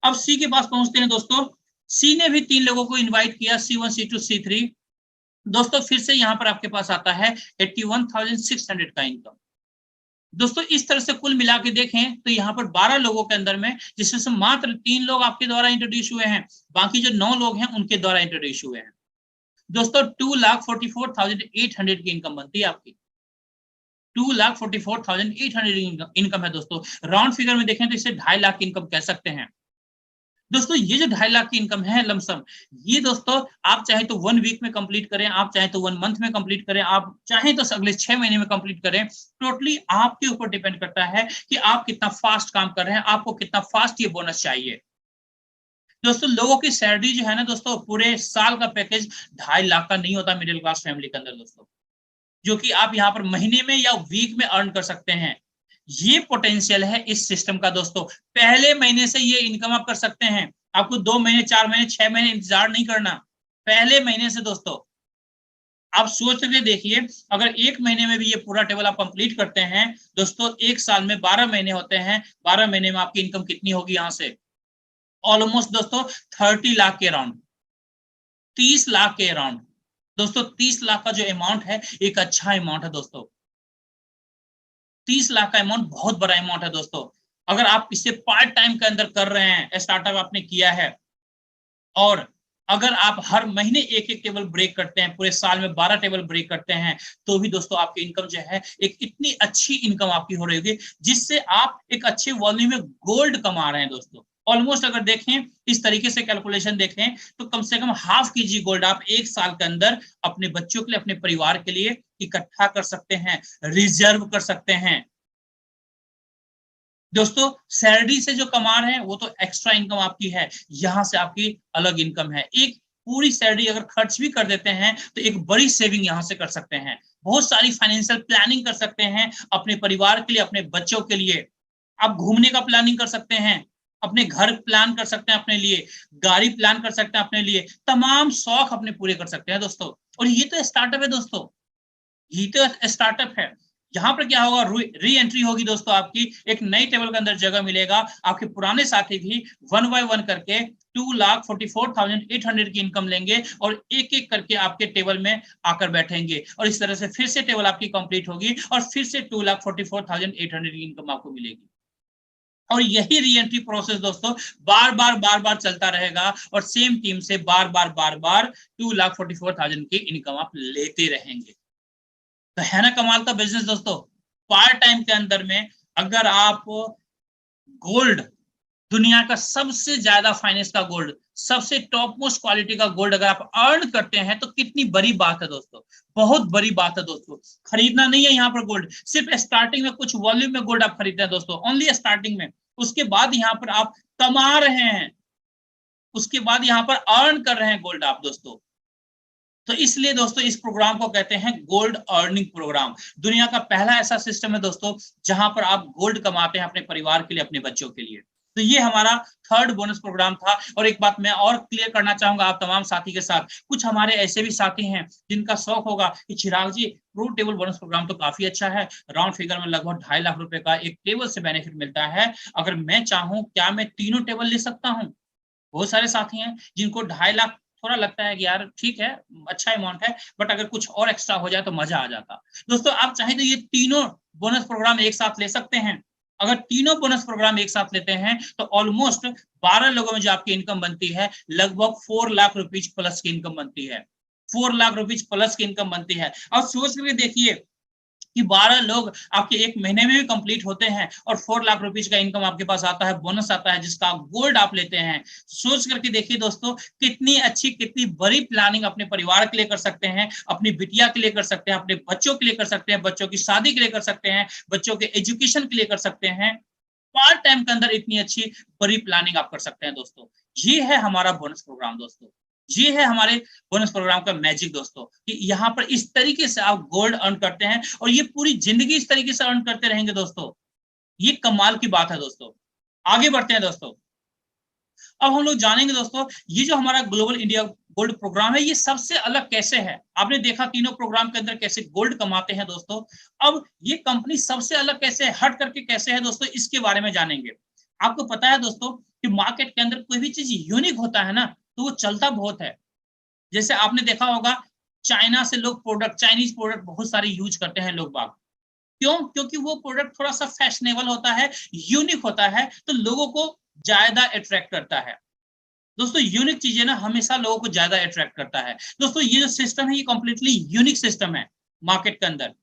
अब सी के पास पहुंचते हैं दोस्तों। सी ने भी 3 लोगों को इनवाइट किया, C1 C2 C3 दोस्तों। फिर से यहाँ पर आपके पास आता है 81,600 का इनकम। दोस्तों इस तरह से कुल मिला के देखें तो यहाँ पर 12 लोगों के अंदर में, जिसमें से मात्र 3 लोग आपके द्वारा इंट्रोड्यूस हुए हैं, बाकी जो 9 लोग हैं उनके द्वारा इंट्रोड्यूस हुए हैं। दोस्तों 2,44,800 की इनकम बनती है आपकी। 2,44,800 इनकम है दोस्तों। राउंड फिगर में देखें तो इसे 2.5 लाख की इनकम कह सकते हैं। दोस्तों ये जो 2.5 लाख की इनकम है लमसम, ये दोस्तों आप चाहे तो 1 वीक में कंप्लीट करें, आप चाहे तो 1 मंथ में कंप्लीट करें, आप चाहे तो अगले 6 महीने में कंप्लीट करें। टोटली आपके ऊपर डिपेंड करता है कि आप कितना फास्ट काम कर रहे हैं, आपको कितना फास्ट ये बोनस चाहिए। दोस्तों लोगों की सैलरी जो है ना दोस्तों, पूरे साल का पैकेज 2.5 लाख का नहीं होता मिडिल क्लास फैमिली के अंदर दोस्तों, जो कि आप यहाँ पर महीने में या वीक में अर्न कर सकते हैं। ये पोटेंशियल है इस सिस्टम का दोस्तों। पहले महीने से ये इनकम आप कर सकते हैं, आपको 2 महीने, 4 महीने, 6 महीने इंतजार नहीं करना, पहले महीने से दोस्तों। आप सोच के देखिए, अगर 1 महीने में भी ये पूरा टेबल आप कंप्लीट करते हैं दोस्तों, 1 साल में 12 महीने होते हैं, 12 महीने में आपकी इनकम कितनी होगी यहाँ से? ऑलमोस्ट दोस्तों 30 लाख के अराउंड, 30 लाख के अराउंड। दोस्तों 30 लाख का जो अमाउंट है, एक अच्छा अमाउंट है दोस्तों। 30 लाख का अमाउंट बहुत बड़ा अमाउंट है दोस्तों। अगर आप इसे पार्ट टाइम के अंदर कर रहे हैं, स्टार्टअप आपने किया है, और अगर आप हर महीने एक एक टेबल ब्रेक करते हैं, पूरे साल में 12 टेबल ब्रेक करते हैं, तो भी दोस्तों आपकी इनकम जो है, एक इतनी अच्छी इनकम आपकी हो रही होगी, जिससे आप एक अच्छे वॉल्यूम में गोल्ड कमा रहे हैं दोस्तों। ऑलमोस्ट अगर देखें, इस तरीके से कैलकुलेशन देखें, तो कम से कम हाफ केजी गोल्ड आप 1 साल के अंदर अपने बच्चों के लिए, अपने परिवार के लिए इकट्ठा कर सकते हैं, रिजर्व कर सकते हैं। दोस्तों सैलरी से जो कमा रहे हैं वो तो एक्स्ट्रा इनकम आपकी है, यहां से आपकी अलग इनकम है। एक पूरी सैलरी अगर खर्च भी कर देते हैं तो एक बड़ी सेविंग यहां से कर सकते हैं, बहुत सारी फाइनेंशियल प्लानिंग कर सकते हैं अपने परिवार के लिए, अपने बच्चों के लिए। आप घूमने का प्लानिंग कर सकते हैं, अपने घर प्लान कर सकते हैं अपने लिए, गाड़ी प्लान कर सकते हैं अपने लिए, तमाम शौक अपने पूरे कर सकते हैं दोस्तों। और ये तो स्टार्टअप है दोस्तों, ये तो स्टार्टअप है। यहाँ पर क्या होगा, री एंट्री होगी दोस्तों आपकी, एक नई टेबल के अंदर जगह मिलेगा, आपके पुराने साथी भी 1 बाय 1 करके 2,44,800 की इनकम लेंगे, और एक एक करके आपके टेबल में आकर बैठेंगे, और इस तरह से फिर से टेबल आपकी कंप्लीट होगी, और फिर से 2,44,800 की इनकम आपको मिलेगी। और यही री एंट्री प्रोसेस दोस्तों बार बार चलता रहेगा, और सेम टीम से बार बार 2,44,000 की इनकम आप लेते रहेंगे। तो है ना कमाल का बिजनेस दोस्तों। पार्ट टाइम के अंदर में अगर आप गोल्ड, दुनिया का सबसे ज्यादा फाइनेंस का गोल्ड, सबसे टॉप मोस्ट क्वालिटी का गोल्ड अगर आप अर्न करते हैं, तो कितनी बड़ी बात है दोस्तों, बहुत बड़ी बात है दोस्तों। खरीदना नहीं है यहाँ पर गोल्ड, सिर्फ स्टार्टिंग में कुछ वॉल्यूम में गोल्ड आप खरीदते हैं दोस्तों, ओनली स्टार्टिंग में। उसके बाद यहाँ पर आप कमा रहे हैं, उसके बाद यहाँ पर अर्न कर रहे हैं गोल्ड आप दोस्तों। तो इसलिए दोस्तों इस प्रोग्राम को कहते हैं गोल्ड अर्निंग प्रोग्राम। दुनिया का पहला ऐसा सिस्टम है दोस्तों, जहां पर आप गोल्ड कमाते हैं अपने परिवार के लिए, अपने बच्चों के लिए। तो ये हमारा थर्ड बोनस प्रोग्राम था। और एक बात मैं और क्लियर करना चाहूंगा आप तमाम साथी के साथ, कुछ हमारे ऐसे भी साथी हैं जिनका शौक होगा कि चिराग जी, प्रो टेबल बोनस प्रोग्राम तो काफी अच्छा है, राउंड फिगर में लगभग 2.5 लाख रुपए का एक टेबल से बेनिफिट मिलता है, अगर मैं चाहूं क्या मैं तीनों टेबल ले सकता हूं? बहुत सारे साथी हैं जिनको 2.5 लाख थोड़ा लगता है कि यार ठीक है, अच्छा अमाउंट है, बट अगर कुछ और एक्स्ट्रा हो जाए तो मजा आ जाता। दोस्तों आप चाहे तो ये तीनों बोनस प्रोग्राम एक साथ ले सकते हैं। अगर तीनों बोनस प्रोग्राम एक साथ लेते हैं तो ऑलमोस्ट 12 लोगों में जो आपकी इनकम बनती है, लगभग 4 लाख रुपीज प्लस की इनकम बनती है, 4 लाख रुपीज प्लस की इनकम बनती है। अब सोच करके देखिए कि 12 लोग आपके 1 महीने में भी कंप्लीट होते हैं, और 4 लाख रुपीज का इनकम आपके पास आता है, बोनस आता है, जिसका गोल्ड आप लेते हैं। सोच करके देखिए दोस्तों, कितनी अच्छी, कितनी बड़ी प्लानिंग अपने परिवार के लिए कर सकते हैं, अपनी बिटिया के लिए कर सकते हैं, अपने बच्चों के लिए कर सकते हैं, बच्चों की शादी के लिए कर सकते हैं, बच्चों के एजुकेशन के लिए कर सकते हैं। पार्ट टाइम के अंदर इतनी अच्छी बड़ी प्लानिंग आप कर सकते हैं दोस्तों। ये है हमारा बोनस प्रोग्राम दोस्तों, ये है हमारे बोनस प्रोग्राम का मैजिक दोस्तों, कि यहाँ पर इस तरीके से आप गोल्ड अर्न करते हैं, और ये पूरी जिंदगी इस तरीके से अर्न करते रहेंगे दोस्तों। ये कमाल की बात है दोस्तों। आगे बढ़ते हैं दोस्तों। अब हम लोग जानेंगे दोस्तों, ये जो हमारा ग्लोबल इंडिया गोल्ड प्रोग्राम है, ये सबसे अलग कैसे है। आपने देखा तीनों प्रोग्राम के अंदर कैसे गोल्ड कमाते हैं दोस्तों, अब ये कंपनी सबसे अलग कैसे है, हट करके कैसे है दोस्तों, इसके बारे में जानेंगे। आपको पता है दोस्तों कि मार्केट के अंदर कोई भी चीज यूनिक होता है ना, तो वो चलता बहुत है। जैसे आपने देखा होगा, चाइना से लोग प्रोडक्ट, चाइनीज प्रोडक्ट बहुत सारे यूज करते हैं लोग बाग, क्यों? क्योंकि वो प्रोडक्ट थोड़ा सा फैशनेबल होता है, यूनिक होता है, तो लोगों को ज्यादा अट्रैक्ट करता है। दोस्तों यूनिक चीजें ना हमेशा लोगों को ज्यादा अट्रैक्ट करता है। दोस्तों ये जो सिस्टम है ये कंप्लीटली यूनिक सिस्टम है मार्केट के अंदर।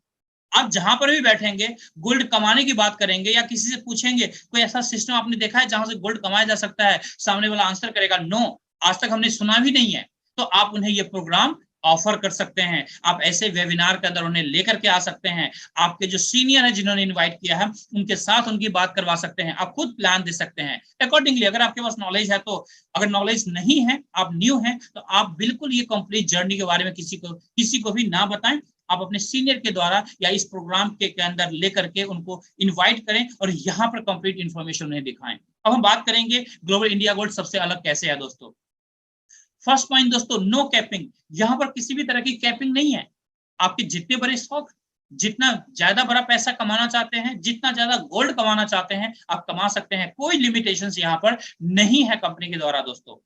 आप जहां पर भी बैठेंगे, गोल्ड कमाने की बात करेंगे या किसी से पूछेंगे कोई ऐसा सिस्टम आपने देखा है जहां से गोल्ड कमाया जा सकता है, सामने वाला आंसर करेगा नो, आज तक हमने सुना भी नहीं है। तो आप उन्हें ये प्रोग्राम ऑफर कर सकते हैं, आप ऐसे वेबिनार के अंदर उन्हें लेकर के आ सकते हैं, आपके जो सीनियर है जिन्होंने इनवाइट किया है उनके साथ उनकी बात करवा सकते हैं, आप खुद प्लान दे सकते हैं अकॉर्डिंगली, अगर आपके पास नॉलेज है तो। अगर नॉलेज नहीं है, आप न्यू हैं, तो आप बिल्कुल ये कंप्लीट जर्नी के बारे में किसी को भी ना बताएं, आप अपने सीनियर के द्वारा या इस प्रोग्राम के अंदर लेकर के उनको इनवाइट करें और यहाँ पर कंप्लीट इंफॉर्मेशन उन्हें दिखाएं। अब हम बात करेंगे ग्लोबल इंडिया गोल्ड सबसे अलग कैसे है दोस्तों। फर्स्ट पॉइंट दोस्तों, नो कैपिंग। यहां पर किसी भी तरह की कैपिंग नहीं है। आपके जितने बड़े शौक, जितना ज्यादा बड़ा पैसा कमाना चाहते हैं, जितना ज्यादा गोल्ड कमाना चाहते हैं, आप कमा सकते हैं, कोई लिमिटेशंस यहाँ पर नहीं है कंपनी के द्वारा दोस्तों।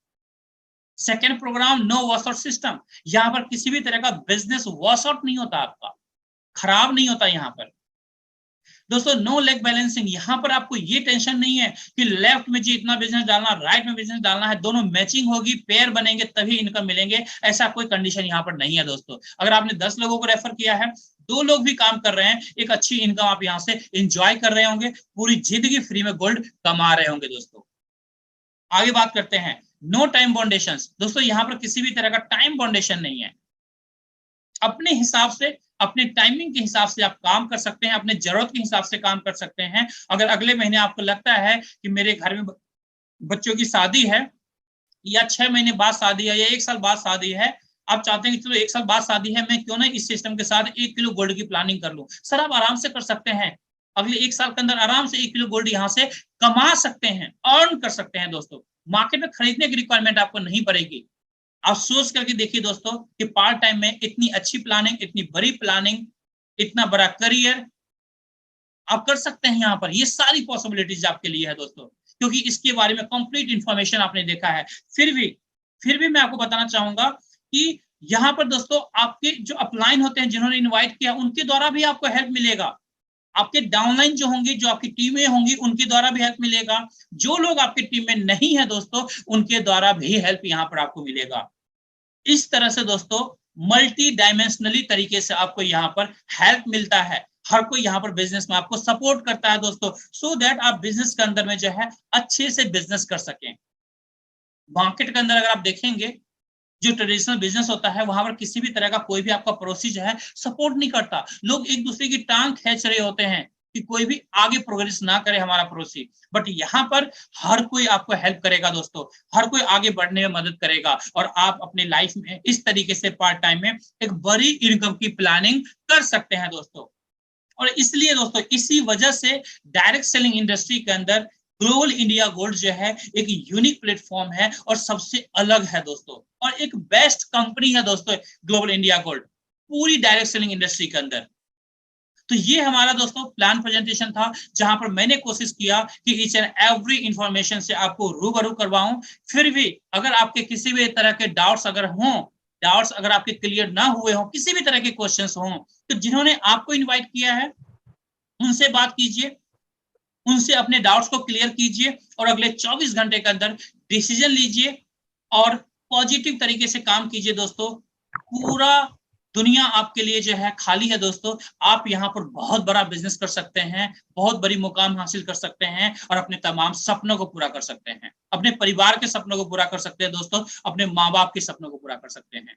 Second program, no wash out system. यहां पर किसी भी तरह का बिजनेस वॉश आउट नहीं होता, आपका खराब नहीं होता यहाँ पर। दोस्तों नो लेग बैलेंसिंग, यहाँ पर आपको ये टेंशन नहीं है कि लेफ्ट में जी इतना बिजनेस डालना, राइट में बिजनेस डालना है, दोनों मैचिंग होगी, पेयर बनेंगे तभी इनकम मिलेंगे, ऐसा कोई कंडीशन यहाँ पर नहीं है दोस्तों। अगर आपने 10 लोगों को रेफर किया है, 2 लोग भी काम कर रहे हैं, एक अच्छी इनकम आप यहाँ से इंजॉय कर रहे होंगे, पूरी जिंदगी फ्री में गोल्ड कमा रहे होंगे दोस्तों। आगे बात करते हैं, नो टाइम बाउंडेशन। दोस्तों यहाँ पर किसी भी तरह का टाइम बाउंडेशन नहीं है, अपने हिसाब से, अपने टाइमिंग के हिसाब से आप काम कर सकते हैं, अपने जरूरत के हिसाब से काम कर सकते हैं। अगर अगले महीने आपको लगता है कि मेरे घर में बच्चों की शादी है, या 6 महीने बाद शादी है, या 1 साल बाद शादी है, आप चाहते हैं कि चलो 1 साल बाद शादी है, मैं क्यों ना इस सिस्टम के साथ 1 किलो गोल्ड की प्लानिंग कर लूं, सर आप आराम से कर सकते हैं। अगले 1 साल के अंदर आराम से 1 किलो गोल्ड यहाँ से कमा सकते हैं, अर्न कर सकते हैं दोस्तों। मार्केट में खरीदने की रिक्वायरमेंट आपको नहीं पड़ेगी। आप सोच करके देखिए दोस्तों कि पार्ट टाइम में इतनी अच्छी प्लानिंग, इतनी बड़ी प्लानिंग, इतना बड़ा करियर आप कर सकते हैं। यहाँ पर ये सारी पॉसिबिलिटीज आपके लिए है दोस्तों, क्योंकि इसके बारे में कंप्लीट इंफॉर्मेशन आपने देखा है। फिर भी मैं आपको बताना चाहूंगा कि यहाँ पर दोस्तों आपके जो अपलाइन होते हैं, जिन्होंने इनवाइट किया, उनके द्वारा भी आपको हेल्प मिलेगा। आपके डाउनलाइन जो होंगी, जो आपकी टीमें होंगी, उनके द्वारा भी हेल्प मिलेगा। जो लोग आपकी टीम में नहीं है दोस्तों, उनके द्वारा भी हेल्प यहाँ पर आपको मिलेगा। इस तरह से दोस्तों मल्टी डायमेंशनली तरीके से आपको यहाँ पर हेल्प मिलता है। हर कोई यहाँ पर बिजनेस में आपको सपोर्ट करता है दोस्तों, सो दैट आप बिजनेस के अंदर में जो है अच्छे से बिजनेस कर सकें। मार्केट के अंदर अगर आप देखेंगे, जो ट्रेडिशनल बिजनेस होता है, वहां पर किसी भी तरह का कोई भी आपका पड़ोसी जो है सपोर्ट नहीं करता। लोग एक दूसरे की टांग खींच रहे होते हैं कि कोई भी आगे प्रोग्रेस ना करे हमारा पड़ोसी। बट यहाँ पर हर कोई आपको हेल्प करेगा दोस्तों, हर कोई आगे बढ़ने में मदद करेगा, और आप अपने लाइफ में इस तरीके से पार्ट टाइम में एक बड़ी इनकम की प्लानिंग कर सकते हैं दोस्तों। और इसलिए दोस्तों इसी वजह से डायरेक्ट सेलिंग इंडस्ट्री के अंदर ग्लोबल इंडिया गोल्ड जो है एक यूनिक प्लेटफॉर्म है और सबसे अलग है दोस्तों, और एक बेस्ट कंपनी है दोस्तों ग्लोबल इंडिया गोल्ड पूरी डायरेक्ट सेलिंग इंडस्ट्री के अंदर। तो ये हमारा दोस्तों प्लान प्रेजेंटेशन था, जहां पर मैंने कोशिश किया कि ईच एंड एवरी इंफॉर्मेशन से आपको रूबरू करवाऊं। फिर भी अगर आपके किसी भी तरह के डाउट्स अगर आपके क्लियर ना हुए हों, किसी भी तरह के क्वेश्चंस हों, तो जिन्होंने आपको इनवाइट किया है उनसे बात कीजिए, उनसे अपने डाउट्स को क्लियर कीजिए, और अगले 24 घंटे के अंदर डिसीजन लीजिए और पॉजिटिव तरीके से काम कीजिए दोस्तों। पूरा दुनिया आपके लिए जो है खाली है दोस्तों, आप यहाँ पर बहुत बड़ा बिजनेस कर सकते हैं, बहुत बड़ी मुकाम हासिल कर सकते हैं, और अपने तमाम सपनों को पूरा कर सकते हैं, अपने परिवार के सपनों को पूरा कर सकते हैं दोस्तों, अपने माँ बाप के सपनों को पूरा कर सकते हैं।